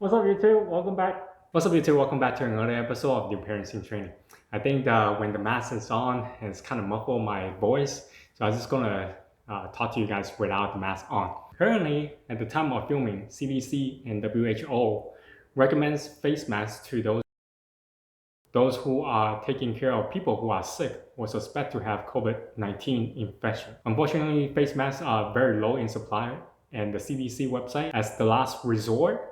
What's up, YouTube? Welcome back. What's up, YouTube? Welcome back to another episode of New Parenting Training. I think when the mask is on, it's kind of muffled my voice, so I'm just gonna talk to you guys without the mask on. Currently, at the time of filming, CDC and WHO recommends face masks to those who are taking care of people who are sick or suspect to have COVID-19 infection. Unfortunately, face masks are very low in supply, and the CDC website, as the last resort,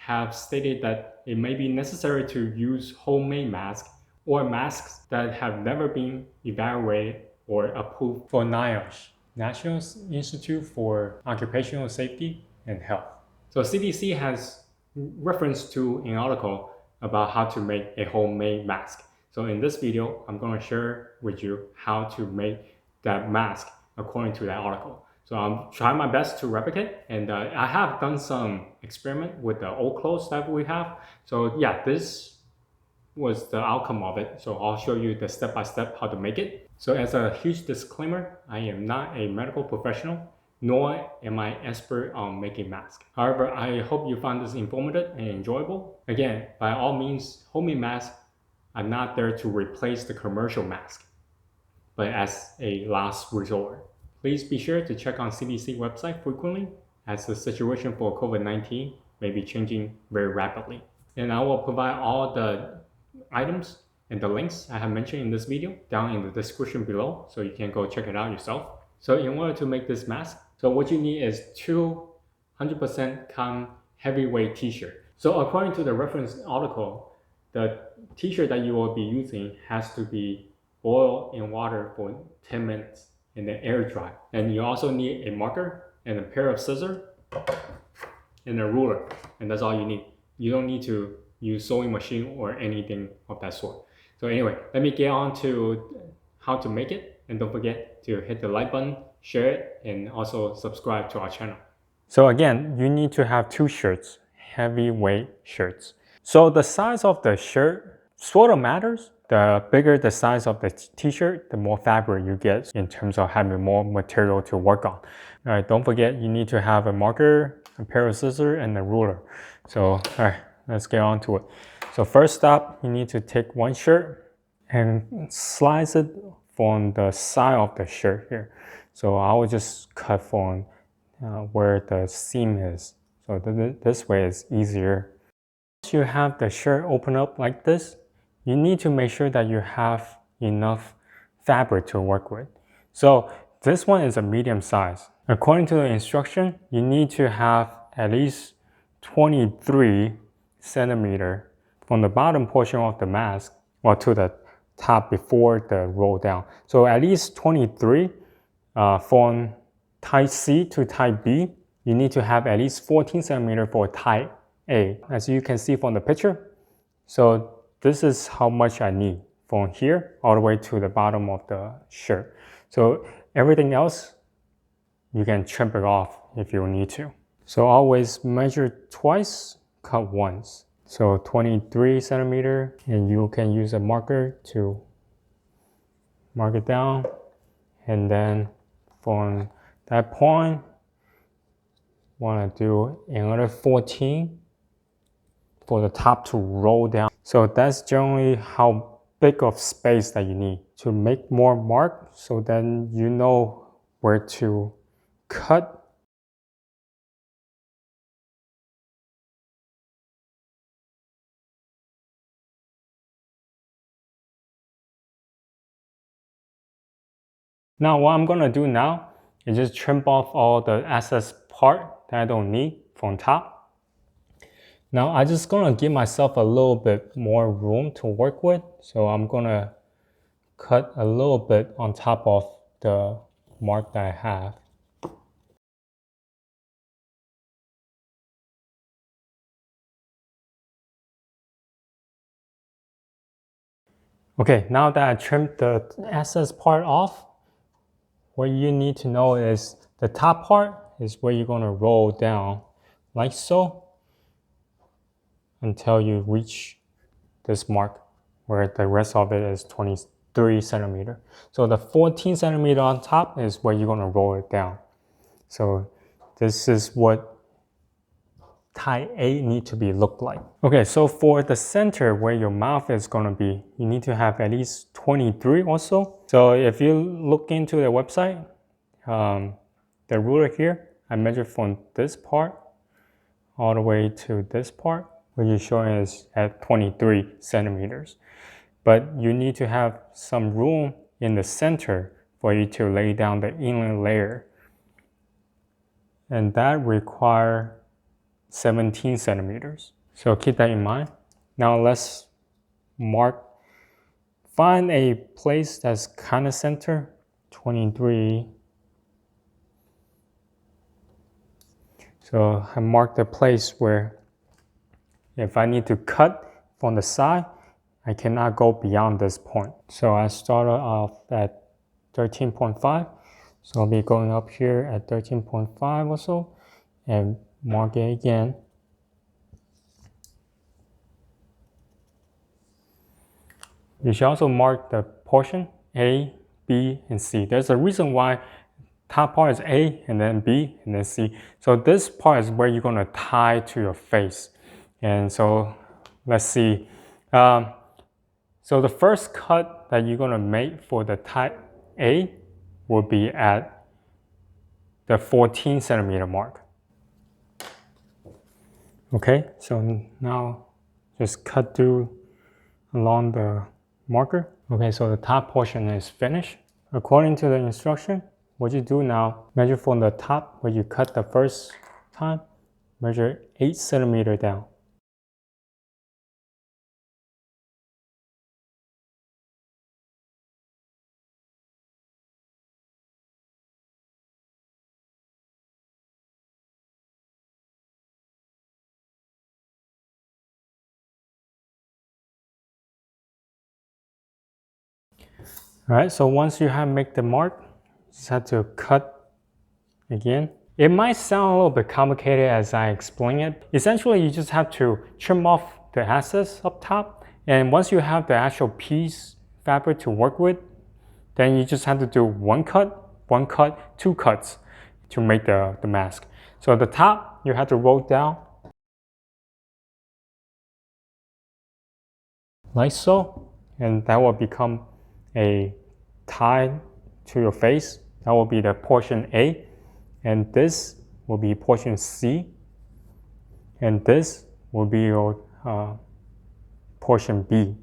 have stated that it may be necessary to use homemade masks or masks that have never been evaluated or approved for NIOSH, National Institute for Occupational Safety and Health. So CDC has reference to an article about how to make a homemade mask. So in this video, I'm going to share with you how to make that mask according to that article. So I'm trying my best to replicate, and I have done some experiment with the old clothes that we have. So yeah, this was the outcome of it. So I'll show you the step-by-step how to make it. So as a huge disclaimer, I am not a medical professional, nor am I expert on making masks. However, I hope you found this informative and enjoyable. Again, by all means, homemade masks are not there to replace the commercial mask, but as a last resort. Please be sure to check on CDC website frequently, as the situation for COVID-19 may be changing very rapidly. And I will provide all the items and the links I have mentioned in this video down in the description below, so you can go check it out yourself. So in order to make this mask, so what you need is two 100% cotton heavyweight t-shirt. So according to the reference article, the t-shirt that you will be using has to be boiled in water for 10 minutes and then air dry. And you also need a marker and a pair of scissors and a ruler, and that's all you need. You don't need to use sewing machine or anything of that sort. So anyway, let me get on to how to make it, and don't forget to hit the like button, share it, and also subscribe to our channel. So again, you need to have two shirts, heavyweight shirts. So the size of the shirt sort of matters. The bigger the size of the t-shirt, the more fabric you get in terms of having more material to work on. All right, don't forget you need to have a marker, a pair of scissors, and a ruler. So all right, let's get on to it. So first up, you need to take one shirt and slice it from the side of the shirt here. So I will just cut from where the seam is. So this way is easier. Once you have the shirt open up like this, you need to make sure that you have enough fabric to work with. So this one is a medium size. According to the instruction, you need to have at least 23 centimeter from the bottom portion of the mask or to the top before the roll down. So at least 23 from type C to type B. You need to have at least 14 centimeter for type A. As you can see from the picture, so this is how much I need from here all the way to the bottom of the shirt. So everything else, you can trim it off if you need to. So always measure twice, cut once. So 23 centimeter, and you can use a marker to mark it down. And then from that point, want to do another 14 for the top to roll down. So that's generally how big of space that you need to make more mark, so then you know where to cut. Now what I'm gonna do now is just trim off all the excess part that I don't need from top. Now I'm just gonna give myself a little bit more room to work with. So I'm gonna cut a little bit on top of the mark that I have. Okay, now that I trimmed the excess part off, what you need to know is the top part is where you're gonna roll down like so until you reach this mark where the rest of it is 23 centimeter. So the 14 centimeter on top is where you're gonna roll it down. So this is what tie A need to be look like. Okay, so for the center where your mouth is going to be, you need to have at least 23 also. So if you look into the website, the ruler here, I measured from this part all the way to this part, which is showing is at 23 centimeters. But you need to have some room in the center for you to lay down the inner layer. And that requires 17 centimeters. So keep that in mind. Now let's find a place that's kind of center, 23. So I marked the place where if I need to cut from the side, I cannot go beyond this point. So I started off at 13.5. So I'll be going up here at 13.5 or so and mark it again. You should also mark the portion A, B, and C. There's a reason why top part is A and then B and then C. So this part is where you're going to tie to your face. And so let's see. So the first cut that you're going to make for the type A will be at the 14 centimeter mark. Okay, so now just cut through along the marker. Okay, so the top portion is finished. According to the instruction, what you do now, measure from the top where you cut the first time, measure 8 centimeter down. All right, so once you have made the mark, you just have to cut again. It might sound a little bit complicated as I explain it. Essentially, you just have to trim off the excess up top. And once you have the actual piece fabric to work with, then you just have to do one cut, two cuts to make the mask. So at the top, you have to roll down like so, and that will become a tie to your face. That will be the portion A, and this will be portion C, and this will be your portion B.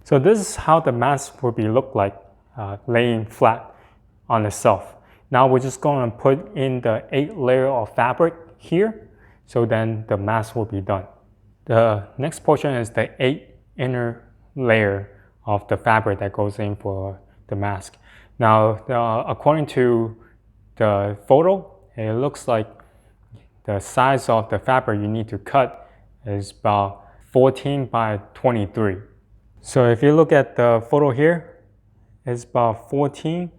So this is how the mask will be look like laying flat on itself. Now we're just going to put in the 8 layer of fabric here, so then the mask will be done. The next portion is the 8 inner layer of the fabric that goes in for the mask. Now, according to the photo, it looks like the size of the fabric you need to cut is about 14 by 23. So if you look at the photo here, it's about 14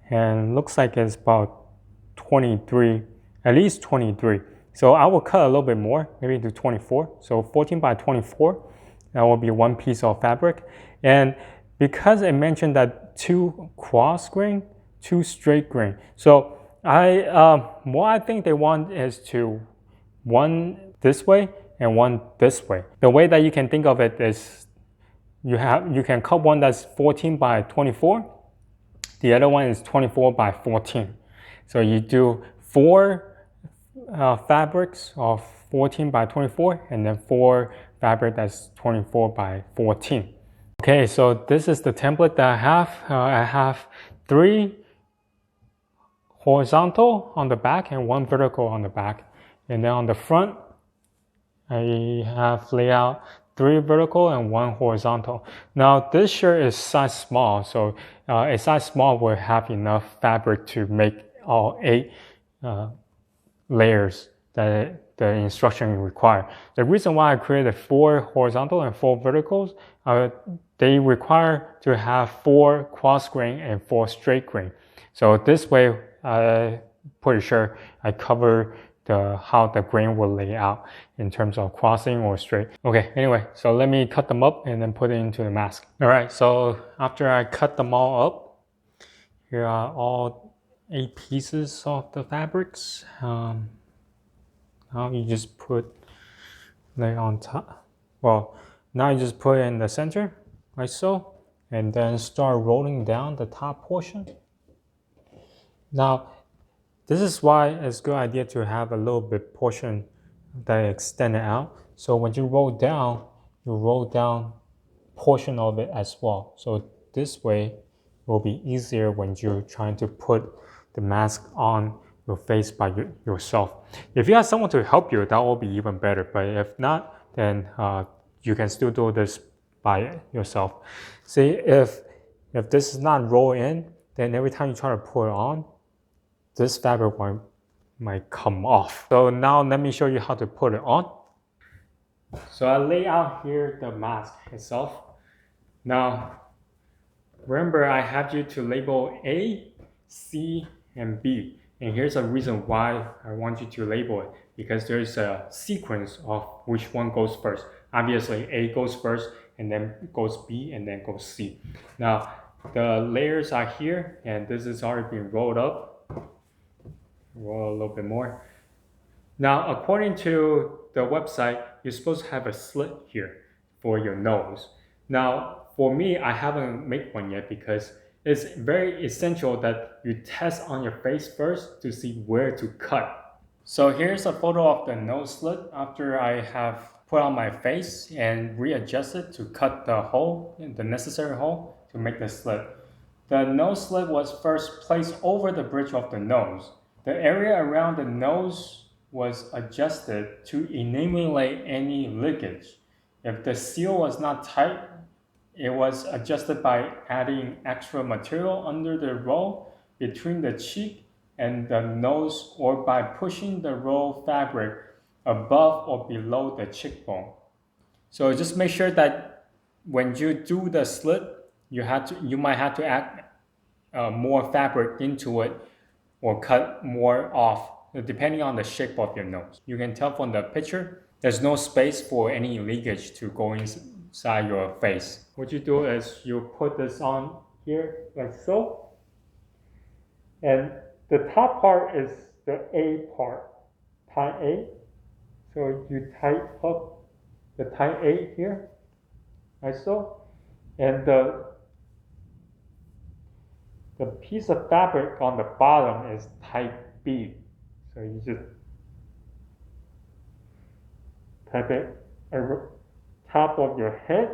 and looks like it's about 23, at least 23. So I will cut a little bit more, maybe to 24. So 14 by 24, that will be one piece of fabric. And because it mentioned that 2 cross grain, 2 straight grain. So what I think they want is to one this way and one this way. The way that you can think of it is you can cut one that's 14 by 24. The other one is 24 by 14. So you do 4 fabrics of 14 by 24 and then 4 fabric that's 24 by 14. Okay, so this is the template that I have. I have 3 horizontal on the back and 1 vertical on the back. And then on the front, I have layout 3 vertical and 1 horizontal. Now this shirt is size small, so a size small will have enough fabric to make all 8 layers that the instruction require. The reason why I created 4 horizontal and 4 verticals, they require to have 4 cross grain and 4 straight grain. So this way, pretty sure I cover how the grain will lay out in terms of crossing or straight. Okay, anyway, so let me cut them up and then put it into the mask. All right, so after I cut them all up, here are all 8 pieces of the fabrics. Now you just put like on top. Well, now you just put it in the center, like so, and then start rolling down the top portion. Now, this is why it's a good idea to have a little bit portion that extended out. So when you roll down portion of it as well. So this way it will be easier when you're trying to put the mask on your face by yourself. If you have someone to help you, that will be even better. But if not, then you can still do this by yourself. See, if this is not rolled in, then every time you try to put it on, this fabric might come off. So now let me show you how to put it on. So I lay out here the mask itself. Now, remember I have you to label A, C, and B. And here's a reason why I want you to label it, because there's a sequence of which one goes first. Obviously, A goes first, and then goes B, and then goes C. Now, the layers are here, and this is already been rolled up. Roll a little bit more. Now, according to the website, you're supposed to have a slit here for your nose. Now, for me, I haven't made one yet because it's very essential that you test on your face first to see where to cut. So here's a photo of the nose slit after I have put on my face and readjusted to cut the hole, the necessary hole to make the slit. The nose slit was first placed over the bridge of the nose. The area around the nose was adjusted to eliminate any leakage. If the seal was not tight, it was adjusted by adding extra material under the roll between the cheek and the nose, or by pushing the roll fabric above or below the cheekbone. So just make sure that when you do the slit, you might have to add more fabric into it or cut more off depending on the shape of your nose. You can tell from the picture, there's no space for any leakage to go inside your face. What you do is you put this on here like so, and the top part is the A part, tie A. So you tie up the tie A here, like so, and the piece of fabric on the bottom is type B. So you just type it over top of your head.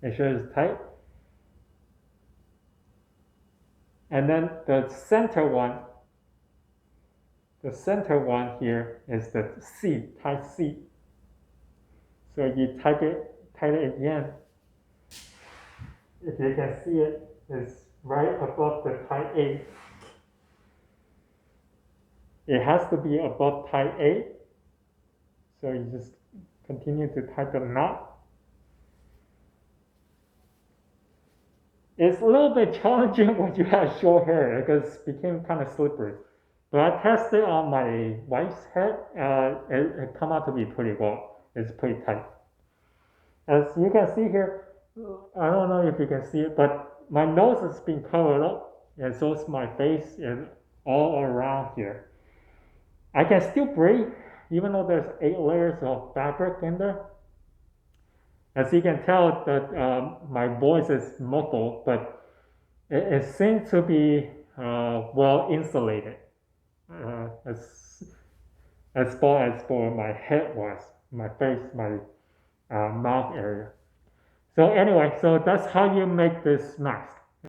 Make sure it's tight. And then the center one here is the C, type C. So you tight it again. If you can see it, it's right above the type A. It has to be above type A. So you just continue to tighten the knot. It's a little bit challenging when you have short hair because it became kind of slippery. But I tested on my wife's head, it come out to be pretty well. It's pretty tight. As you can see here, I don't know if you can see it, but my nose has been covered up, and so is my face and all around here. I can still breathe, even though there's 8 layers of fabric in there. As you can tell, that my voice is muffled, but it seems to be well insulated. As far as for my head was, my face, my mouth area. So anyway, so that's how you make this mask.